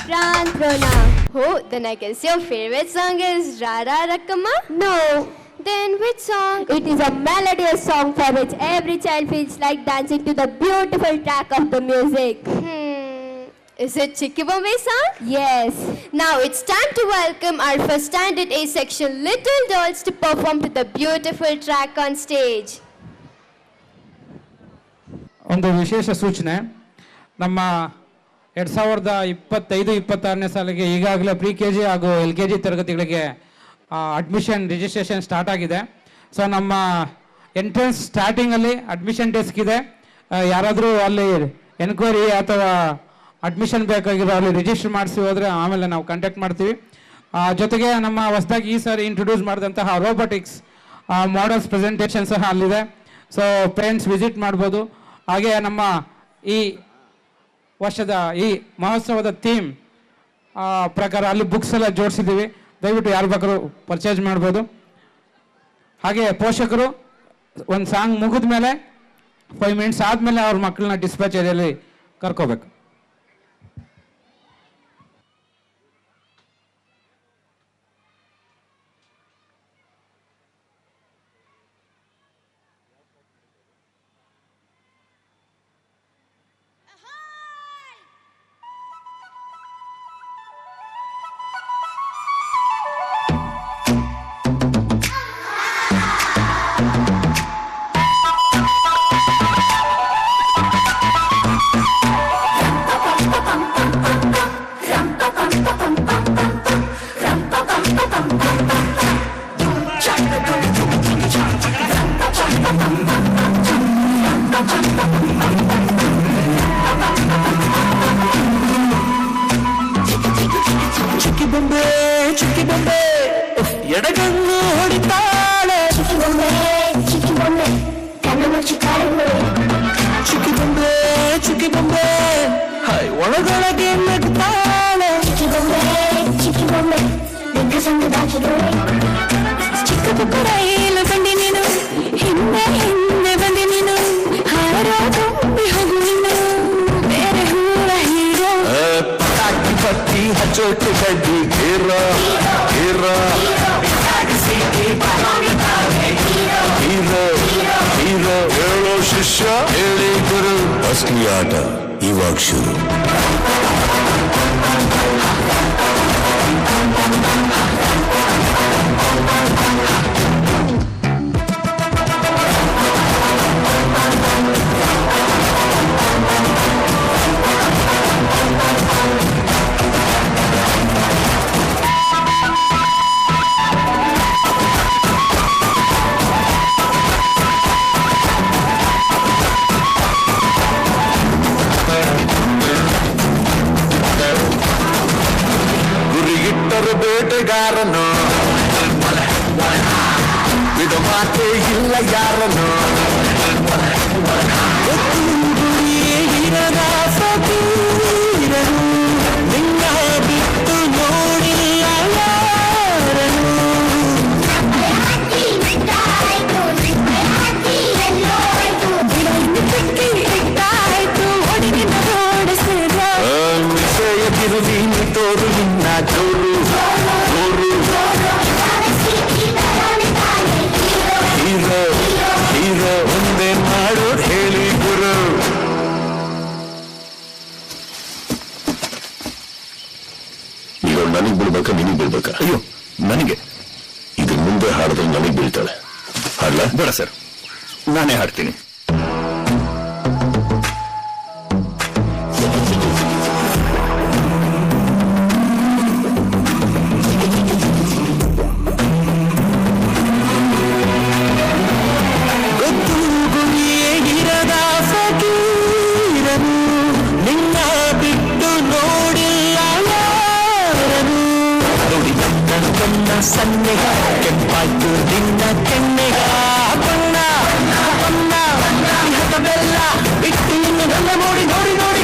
Prantrona. Oh, then I guess your favorite song is Rara Rakama? No, Then which song? it is a melodious song for which every child feels like dancing to the beautiful track of the music. Is it Chikki Bombay song? Yes. Now it's time to welcome our first Standard A section Little Dolls to perform to the beautiful track on stage. ಒಂದು ವಿಶೇಷ ಸೂಚನೆ, ನಮ್ಮ 2025-26ನೇ ಸಾಲಿಗೆ ಈಗಾಗಲೇ pre K G ಹಾಗೂ LKG ತರಗತಿಗಳಿಗೆ admission registration start ಆಗಿದೆ. So ನಮ್ಮ ಎಂಟ್ರೆನ್ಸ್ ಸ್ಟಾರ್ಟಿಂಗಲ್ಲಿ ಅಡ್ಮಿಷನ್ ಡೆಸ್ಕ್ ಇದೆ. ಯಾರಾದರೂ ಅಲ್ಲಿ ಎನ್ಕ್ವೈರಿ ಅಥವಾ ಅಡ್ಮಿಷನ್ ಬೇಕಾಗಿರೋ ಅಲ್ಲಿ ರಿಜಿಸ್ಟರ್ ಮಾಡಿಸಿ ಹೋದರೆ ಆಮೇಲೆ ನಾವು ಕಾಂಟ್ಯಾಕ್ಟ್ ಮಾಡ್ತೀವಿ. ಜೊತೆಗೆ ನಮ್ಮ ಹೊಸದಾಗಿ ಈ ಸಾರಿ ಇಂಟ್ರೊಡ್ಯೂಸ್ ಮಾಡಿದಂತಹ ರೋಬೋಟಿಕ್ಸ್ ಮಾಡಲ್ಸ್ ಪ್ರೆಸೆಂಟೇಷನ್ ಸಹ ಅಲ್ಲಿದೆ. ಸೊ ಪೇರೆಂಟ್ಸ್ ವಿಸಿಟ್ ಮಾಡ್ಬೋದು. ಹಾಗೆ ನಮ್ಮ ಈ ವರ್ಷದ ಈ ಮಹೋತ್ಸವದ ಥೀಮ್ ಪ್ರಕಾರ ಅಲ್ಲಿ ಬುಕ್ಸ್ ಎಲ್ಲ ಜೋಡಿಸಿದ್ದೀವಿ. ದಯವಿಟ್ಟು ಯಾರು ಬೇಕಾದ್ರೂ ಪರ್ಚೇಸ್ ಮಾಡ್ಬೋದು. ಹಾಗೆ ಪೋಷಕರು ಒಂದು ಸಾಂಗ್ ಮುಗಿದ ಮೇಲೆ 5 ಮಿನಿಟ್ಸ್ ಆದಮೇಲೆ ಅವ್ರ ಮಕ್ಕಳನ್ನ ಡಿಸ್ಪ್ಯಾಚ್ ಏರಿಯಲ್ಲಿ ಕರ್ಕೋಬೇಕು. ಚುಕ್ಕಿ ಬೊಂಬೆ ಎಡಗಣ್ಣು ಹೊಡಿತಾಳೆ. ಚುಕ್ಕಿ ಬೊಂಬೆ ಹಾಯ್ ಒಳಗೊಳಗೆ ನಗ್ತಾಳೆ. ಚಿಕ್ಕ ಪುಕ್ಕ ರೈಲು ಬಂಡಿ ನೀನು, ಹಿಂದೆ ಹಿಂದೆ ಬಂದಿ ನೀನು, ಹಾರೋ ತುಂಬಿ ಹೋಗು ನೀನು, ಬೇರೆ ಹೂವ ಹೀರೋ. ಪಟಾಕಿ ಬತ್ತಿ ಹಚ್ಚೋಟಿ ಗಡ್ಡಿ ಹೀರೋ ಹೀರೋ ಹೀರೋ ಹೀರೋ. ಹೇಳೋ ಶಿಷ್ಯ ಹೇಳಿ ಗುರು, ಅಸಲಿ ಆಟ ಇವಾಗ ಶುರು. ಬೇಟೆಗಾರನು ಬಿಡು ಮಾತೆ ಇಲ್ಲ ಯಾರನು, ಇರದ ಫಕೀರನು, ನಿನ್ನ ಬಿಟ್ಟು ನೋಡಿಲ್ಲ ಯಾರನು. ವಿಷಯ ತಿರುವಿ ತೋರು ನಿನ್ನ ಜೋರು ಜೋರು. ಹೀರೋ ಹೀರೋ ಒಂದೇ ಮಾಡು ಹೇಳಿ ಗುರು. ಈಗ ನನಗ್ ಬಿಡ್ಬೇಕಾ ನಿನಗ್ ಬಿಡ್ಬೇಕಾ? ಅಯ್ಯೋ ನನಗೆ. ಇದು ಮುಂದೆ ಹಾಡಿದ್ರೆ ನನಗ್ ಬೀಳ್ತಾಳೆ. ಹಾಡ್ಲಾ? ಬೇಡ ಸರ್, ನಾನೇ ಹಾಡ್ತೀನಿ. ಸನ್ನೆಗ ಕೆಂಪಾಯ್ತು ನಿನ್ನ ಕೆನ್ನೆಗ, ಬಣ್ಣ ಬಣ್ಣ ಬೆಲ್ಲ ಇಟ್ಟು ಇನ್ನು ಬೆಲ್ಲ ನೋಡಿ ನೋಡಿ ನೋಡಿ.